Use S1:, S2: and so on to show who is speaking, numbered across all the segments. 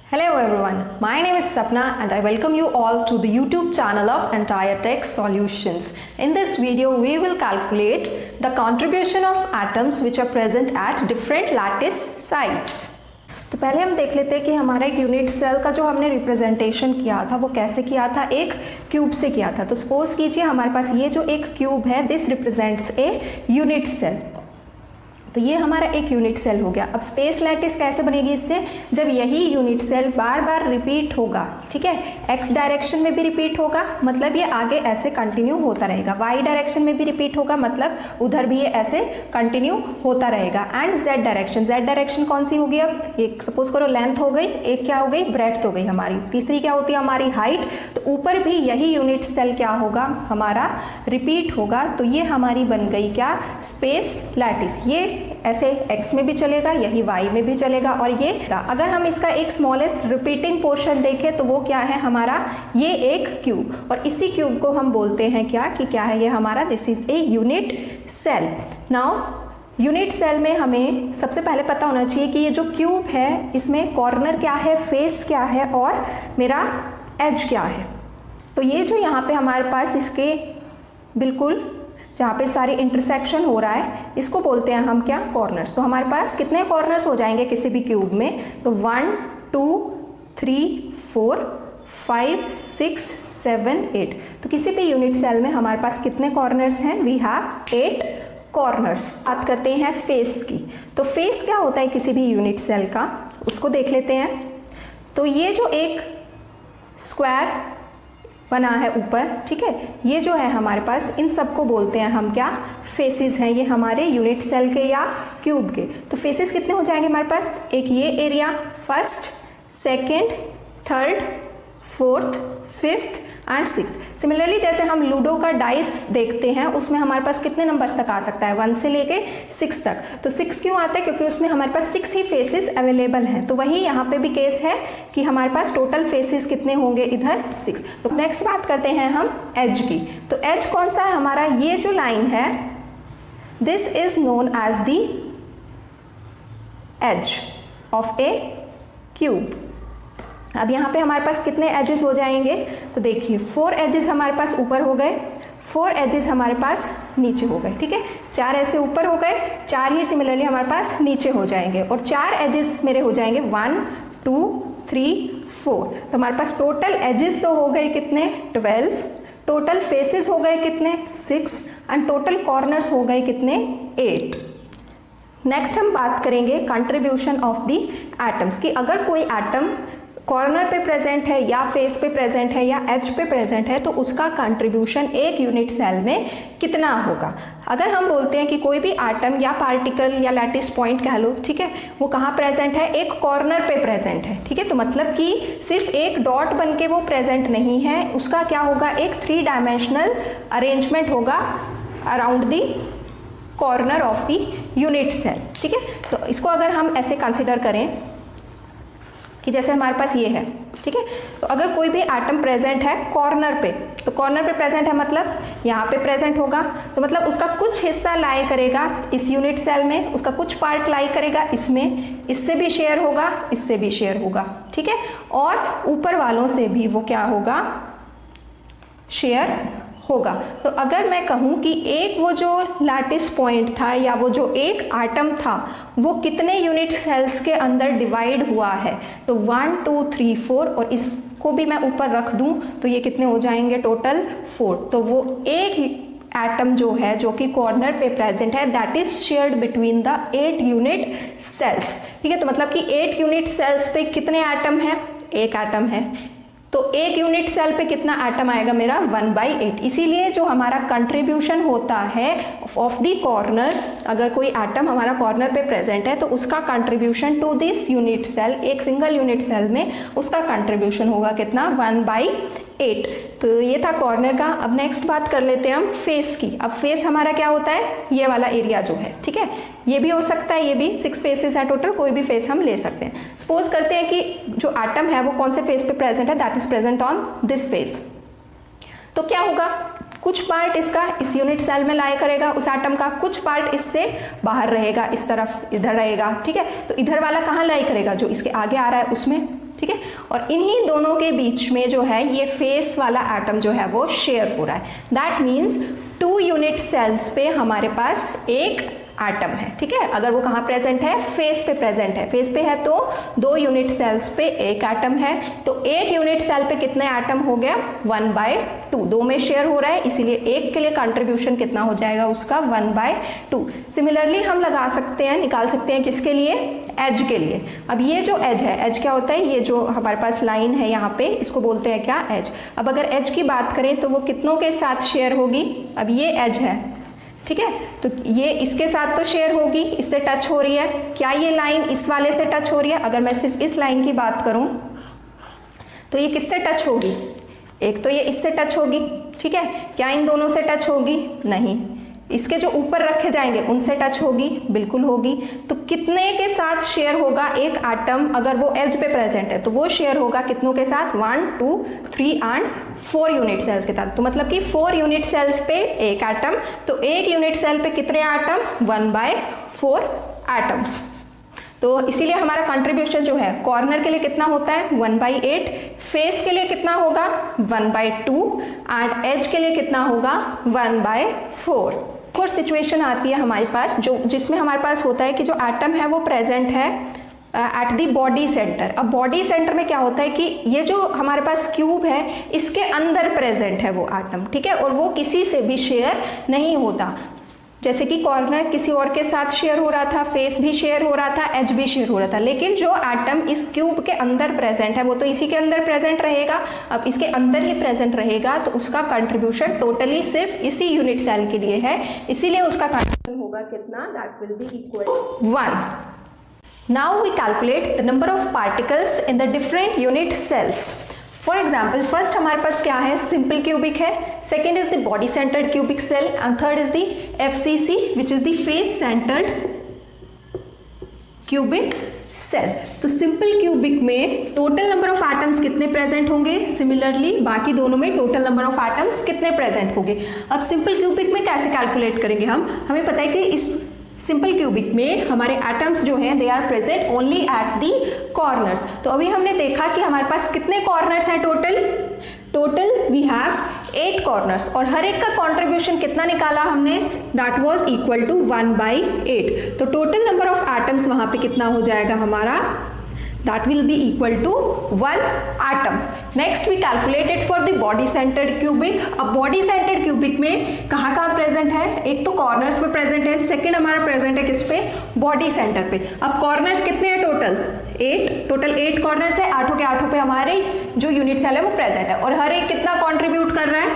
S1: Hello everyone, my name is Sapna and I welcome you all to the YouTube channel of Entire Tech Solutions. In this video, we will calculate the contribution of atoms which are present at different lattice sites. तो पहले हम देख लेते हैं कि हमारा एक unit cell का जो हमने रिप्रेजेंटेशन किया था वो कैसे किया था, एक क्यूब से किया था। तो सपोज कीजिए हमारे पास ये जो एक क्यूब है, this represents a unit cell. तो ये हमारा एक यूनिट सेल हो गया। अब स्पेस लैटिस कैसे बनेगी इससे, जब यही यूनिट सेल बार बार रिपीट होगा, ठीक है, एक्स डायरेक्शन में भी रिपीट होगा, मतलब ये आगे ऐसे कंटिन्यू होता रहेगा, वाई डायरेक्शन में भी रिपीट होगा, मतलब उधर भी ये ऐसे कंटिन्यू होता रहेगा, एंड जेड डायरेक्शन कौन सी होगी, अब एक सपोज करो लेंथ हो गई, एक क्या हो गई, ब्रेड्थ हो गई हमारी, तीसरी क्या होती है हमारी हाइट। तो ऊपर भी यही यूनिट सेल क्या होगा हमारा रिपीट होगा। तो ये हमारी बन गई क्या, स्पेस लैटिस। ये ऐसे x में भी चलेगा, यही y में भी चलेगा, और ये अगर हम इसका एक स्मॉलेस्ट रिपीटिंग पोर्शन देखें तो वो क्या है हमारा, ये एक क्यूब, और इसी क्यूब को हम बोलते हैं क्या कि क्या है ये हमारा, this is a unit cell. Now unit cell में हमें सबसे पहले पता होना चाहिए कि ये जो क्यूब है इसमें कॉर्नर क्या है, फेस क्या है, और मेरा एज क्या है। तो ये जो यहाँ पे हमारे पास इसके बिल्कुल जहाँ पे सारी इंटरसेक्शन हो रहा है, इसको बोलते हैं हम क्या, कॉर्नर्स। तो हमारे पास कितने कॉर्नर्स हो जाएंगे किसी भी क्यूब में, तो 1 2 3 4 5 6 7 8। तो किसी भी यूनिट सेल में हमारे पास कितने कॉर्नर्स हैं, वी हैव 8 कॉर्नर्स। बात करते हैं फेस की। तो फेस क्या होता है किसी भी यूनिट सेल का, उसको देख लेते हैं। तो ये जो एक स्क्वायर बना है ऊपर, ठीक है, ये जो है हमारे पास, इन सबको बोलते हैं हम क्या, फेसेस हैं, ये हमारे यूनिट सेल के या क्यूब के। तो फेसेस कितने हो जाएंगे हमारे पास, एक ये area, first, second, third, fourth, fifth and sixth. Similarly जैसे हम लूडो का डाइस देखते हैं, उसमें हमारे पास कितने नंबर्स तक आ सकता है, 1 से लेके 6 तक। तो 6 क्यों आता है, क्योंकि उसमें हमारे पास 6 ही फेसेस अवेलेबल हैं। तो वही यहाँ पे भी केस है कि हमारे पास टोटल फेसेस कितने होंगे, इधर 6। तो नेक्स्ट बात करते हैं हम एज की। तो एज कौन सा है हमारा, ये जो लाइन है, this is known as the edge of a cube. अब यहाँ पे हमारे पास कितने एजेस हो जाएंगे, तो देखिए 4 एजेस हमारे पास ऊपर हो गए, 4 एजेस हमारे पास नीचे हो गए, ठीक है, 4 ऐसे ऊपर हो गए, 4 ही सिमिलरली हमारे पास नीचे हो जाएंगे, और 4 एजेस मेरे हो जाएंगे 1 2 3 4। तो हमारे पास टोटल एजेस तो हो गए कितने, 12, टोटल फेसेस हो गए कितने, 6, एंड टोटल कॉर्नर्स हो गए कितने, 8। नेक्स्ट हम बात करेंगे कंट्रीब्यूशन ऑफ द एटम्स की। अगर कोई एटम कॉर्नर पे प्रेजेंट है या फेस पे प्रेजेंट है या एज पे प्रेजेंट है, तो उसका कंट्रीब्यूशन एक यूनिट सेल में कितना होगा। अगर हम बोलते हैं कि कोई भी एटम या पार्टिकल या लैटिस पॉइंट कह लो, ठीक है, वो कहाँ प्रेजेंट है, एक कॉर्नर पे प्रेजेंट है, ठीक है, तो मतलब कि सिर्फ एक डॉट बन के वो प्रेजेंट नहीं है, उसका क्या होगा, एक 3 डायमेंशनल अरेंजमेंट होगा around the corner of the unit cell, ठीक है। तो इसको अगर हम ऐसे कंसिडर करें कि जैसे हमारे पास ये है, ठीक है, तो अगर कोई भी एटम प्रेजेंट है कॉर्नर पे, तो कॉर्नर पे प्रेजेंट है मतलब यहाँ पे प्रेजेंट होगा, तो मतलब उसका कुछ हिस्सा लाई करेगा इस यूनिट सेल में, उसका कुछ पार्ट लाई करेगा इसमें, इससे भी शेयर होगा, इससे भी शेयर होगा, ठीक है, और ऊपर वालों से भी वो क्या होगा, शेयर होगा। तो अगर मैं कहूँ कि एक वो जो लैटिस पॉइंट था या वो जो एक एटम था वो कितने यूनिट सेल्स के अंदर डिवाइड हुआ है, तो 1 2 3 4, और इसको भी मैं ऊपर रख दूँ तो ये कितने हो जाएंगे, टोटल 4। तो वो एक एटम जो है जो कि कॉर्नर पे प्रेजेंट है, that is shared between the 8 unit cells, ठीक है। तो मतलब कि 8 यूनिट सेल्स पे कितने एटम हैं, एक एटम है, तो एक यूनिट सेल पे कितना एटम आएगा मेरा, 1/8। इसीलिए जो हमारा कंट्रीब्यूशन होता है ऑफ द कॉर्नर, अगर कोई एटम हमारा कॉर्नर पे प्रेजेंट है तो उसका contribution to this unit cell, एक सिंगल यूनिट सेल में उसका कंट्रीब्यूशन होगा कितना, 1/8। तो ये था कॉर्नर का। अब नेक्स्ट बात कर लेते हैं हम फेस की। अब फेस हमारा क्या होता है, ये वाला एरिया जो है, ठीक है, ये भी हो सकता है, ये भी 6 फेसेस है टोटल, कोई भी फेस हम ले सकते हैं। सपोज करते हैं कि जो एटम है वो कौन से फेस पे प्रेजेंट है, that is present on this face. तो क्या होगा, कुछ पार्ट इसका इस यूनिट सेल में लाया करेगा उस एटम का, कुछ पार्ट इससे बाहर रहेगा, इस तरफ इधर रहेगा, ठीक है। तो इधर वाला कहाँ लाई करेगा, जो इसके आगे आ रहा है उसमें, ठीक है। और इन्हीं दोनों के बीच में जो है ये फेस वाला एटम जो है वो शेयर हो रहा है। दैट मीन्स 2 यूनिट सेल्स पे हमारे पास एक एटम है, ठीक है। अगर वो कहाँ प्रेजेंट है, फेस पे प्रेजेंट है, फेस पे है तो 2 यूनिट सेल्स पे एक एटम है, तो एक यूनिट सेल पे कितने एटम हो गया, 1/2, 2 में शेयर हो रहा है, इसीलिए एक के लिए कंट्रीब्यूशन कितना हो जाएगा उसका 1/2। सिमिलरली हम लगा सकते हैं, निकाल सकते हैं किसके लिए, एज के लिए। अब ये जो एज है, एज क्या होता है, ये जो हमारे पास लाइन है यहाँ पे, इसको बोलते हैं क्या, एज। अब अगर एज की बात करें तो वो कितनों के साथ शेयर होगी, अब ये एज है, ठीक है, तो ये इसके साथ तो शेयर होगी, इससे टच हो रही है। क्या ये लाइन इस वाले से टच हो रही है, अगर मैं सिर्फ इस लाइन की बात करूं तो ये किससे टच होगी, एक तो ये इससे टच होगी, ठीक है। क्या इन दोनों से टच होगी, नहीं। इसके जो ऊपर रखे जाएंगे उनसे टच होगी, बिल्कुल होगी। तो कितने के साथ शेयर होगा एक एटम, अगर वो एज पे प्रेजेंट है तो वो शेयर होगा कितनों के साथ, 1, 2, 3 एंड 4 यूनिट सेल्स के साथ। तो मतलब कि 4 यूनिट सेल्स पे एक एटम, तो एक यूनिट सेल पे कितने एटम, 1/4 एटम्स। तो इसीलिए हमारा कंट्रीब्यूशन जो है कॉर्नर के लिए कितना होता है, 1/8, फेस के लिए कितना होगा, 1/2 एंड एज के लिए कितना होगा, 1/4। और सिचुएशन आती है हमारे पास जो जिसमें हमारे पास होता है कि जो एटम है वो प्रेजेंट है एट द बॉडी सेंटर। अब बॉडी सेंटर में क्या होता है कि ये जो हमारे पास क्यूब है इसके अंदर प्रेजेंट है वो एटम, ठीक है, और वो किसी से भी शेयर नहीं होता। जैसे कि कॉर्नर किसी और के साथ शेयर हो रहा था, फेस भी शेयर हो रहा था, एज भी शेयर हो रहा था, लेकिन जो एटम इस क्यूब के अंदर प्रेजेंट है वो तो इसी के अंदर प्रेजेंट रहेगा। अब इसके अंदर ही प्रेजेंट रहेगा तो उसका कंट्रीब्यूशन टोटली सिर्फ इसी यूनिट सेल के लिए है, इसीलिए उसका कंट्रीब्यूशन होगा कितना, that will be equal 1। Now we calculate the number of particles in the different unit cells. For example first हमारे पास क्या है, सिंपल क्यूबिक है, second is the body centred cubic cell and third is the FCC which is the face centred cubic cell. तो simple cubic में total number of atoms कितने present होंगे, similarly बाकी दोनों में टोटल नंबर ऑफ एटम्स कितने present होंगे। अब सिंपल क्यूबिक में कैसे कैलकुलेट करेंगे हमें पता है कि इस सिंपल क्यूबिक में हमारे एटम्स जो हैं they are present only at the corners. तो अभी हमने देखा कि हमारे पास कितने कॉर्नर्स हैं टोटल वी हैव 8 कॉर्नर्स, और हर एक का कंट्रीब्यूशन कितना निकाला हमने, दैट वाज इक्वल टू 1/8। तो टोटल नंबर ऑफ एटम्स वहां पे कितना हो जाएगा हमारा, that will be equal to 1 atom. Next we calculate it for the body centered cubic. अब body centered cubic में कहाँ प्रेजेंट है, एक तो कॉर्नर्स पे प्रेजेंट है, सेकंड हमारा प्रेजेंट है किस पे, बॉडी सेंटर पे। अब कॉर्नर्स कितने हैं टोटल 8 कॉर्नर्स है, 8 के 8 पे हमारे जो यूनिट सेल है वो प्रेजेंट है, और हर एक कितना कॉन्ट्रीब्यूट कर रहा है,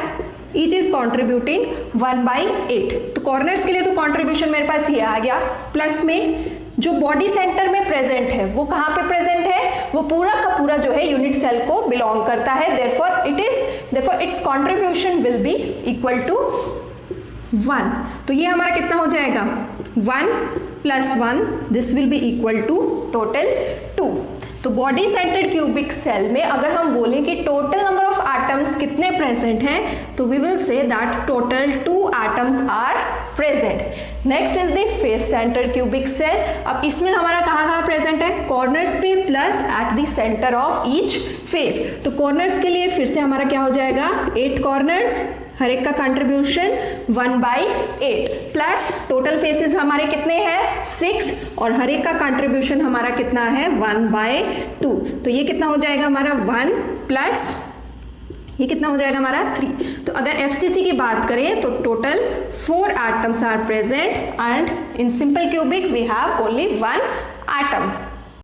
S1: ईच इज कॉन्ट्रीब्यूटिंग 1/8। तो कॉर्नर्स के लिए तो कॉन्ट्रीब्यूशन मेरे पास ये आ गया, प्लस में जो बॉडी सेंटर में प्रेजेंट है वो कहाँ पे प्रेजेंट है, वो पूरा का पूरा जो है यूनिट सेल को बिलोंग करता है, therefore its contribution will be equal to 1। तो ये हमारा कितना हो जाएगा, 1 + 1 this will be equal to total 2। तो बॉडी सेंटर्ड क्यूबिक सेल में अगर हम बोलें कि टोटल नंबर ऑफ एटम्स कितने प्रेजेंट हैं, तो we will say that total 2 atoms are present. Next is the face centred cubic cell. अब इसमें हमारा कहाँ प्रेजेंट है, कॉर्नर्स पे plus at the centre of each face. तो कॉर्नर्स के लिए फिर से हमारा क्या हो जाएगा, 8 कॉर्नर्स, हर एक का कंट्रीब्यूशन 1/8 प्लस टोटल फेसेस हमारे कितने हैं 6, और हर एक का कंट्रीब्यूशन हमारा कितना है 1/2। तो ये कितना हो जाएगा हमारा 1 प्लस ये कितना हो जाएगा हमारा 3। तो अगर FCC की बात करें तो total 4 atoms are present and in simple cubic we have only 1 atom.